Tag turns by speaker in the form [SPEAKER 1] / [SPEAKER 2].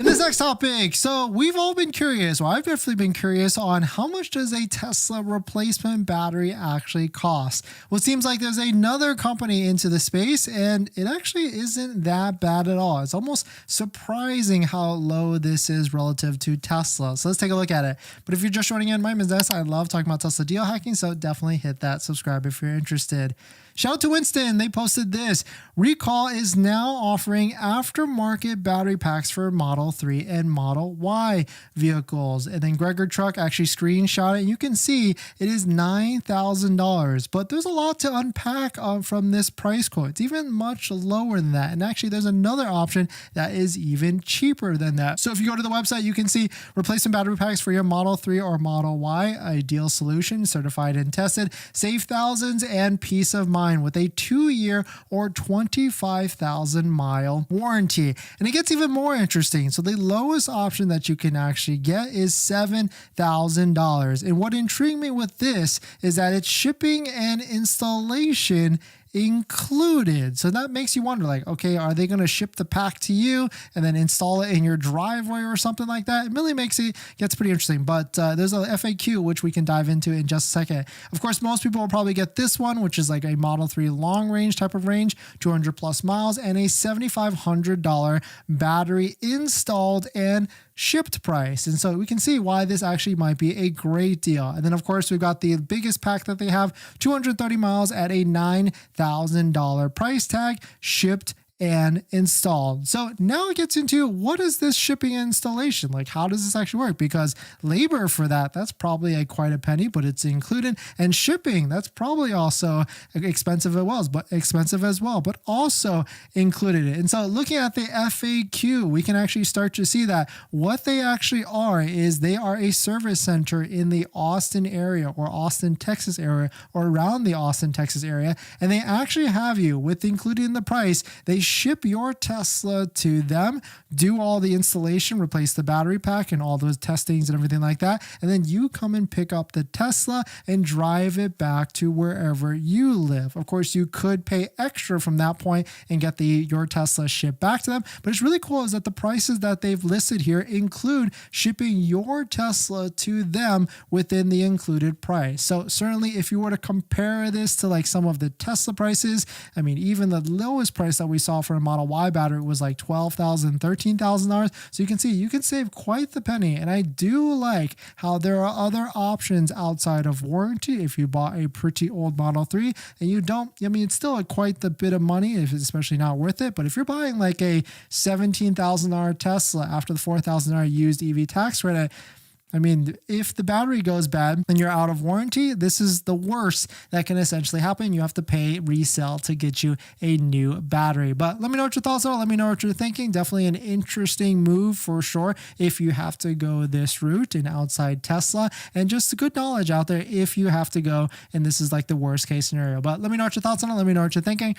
[SPEAKER 1] In this next topic, so we've all been curious, well, I've definitely been curious on how much does a Tesla replacement battery actually cost? Well, it seems like there's another company into the space and it actually isn't that bad at all. It's almost surprising how low this is relative to Tesla. So let's take a look at it. But if you're just joining in, my name is Dennis. I love talking about Tesla deal hacking, so definitely hit that subscribe if you're interested. Shout out to Winston. They posted this. Recall is now offering aftermarket battery packs for Model 3 and Model Y vehicles. And then Gregor Truck actually screenshot it. And you can see it is $9,000. But there's a lot to unpack from this price quote. It's even much lower than that. And actually, there's another option that is even cheaper than that. So if you go to the website, you can see replacement battery packs for your Model 3 or Model Y. Ideal solution, certified and tested. Save thousands and peace of mind with a 2-year or 25,000 mile warranty. And it gets even more interesting. So the lowest option that you can actually get is $7,000. And what intrigued me with this is that it's shipping and installation included. So that makes you wonder, like, okay, are they going to ship the pack to you and then install it in your driveway or something like that? It really gets pretty interesting. But there's a FAQ which we can dive into in just a second. Of course, most people will probably get this one, which is like a Model 3 long range type of range, 200 plus miles, and a $7,500 battery installed and shipped price. And so we can see why this actually might be a great deal. And then of course we've got the biggest pack that they have, 230 miles at a $9,000 price tag, shipped and installed. So now it gets into what is this shipping and installation? Like, how does this actually work? Because labor for that's probably quite a penny, but it's included. And shipping, that's probably also expensive as well, but also included it. And so looking at the FAQ, we can actually start to see that what they actually are is they are a service center in the Austin area or Austin, Texas area, or around the Austin, Texas area. And they actually have you with included in the price. They ship your Tesla to them, do all the installation, replace the battery pack and all those testings and everything like that. And then you come and pick up the Tesla and drive it back to wherever you live. Of course, you could pay extra from that point and get your Tesla shipped back to them. But it's really cool is that the prices that they've listed here include shipping your Tesla to them within the included price. So certainly if you were to compare this to like some of the Tesla prices, I mean, even the lowest price that we saw for a Model Y battery was like $12,000, $13,000. So you can see you can save quite the penny. And I do like how there are other options outside of warranty. If you bought a pretty old Model 3 and you don't, I mean, it's still quite a bit of money, if it's especially not worth it. But if you're buying like a $17,000 Tesla after the $4,000 used EV tax credit, I mean, if the battery goes bad and you're out of warranty, this is the worst that can essentially happen. You have to pay resale to get you a new battery. But let me know what your thoughts are. Let me know what you're thinking. Definitely an interesting move for sure if you have to go this route and outside Tesla, and just good knowledge out there if you have to go and this is like the worst case scenario. But let me know what your thoughts on it. Let me know what you're thinking.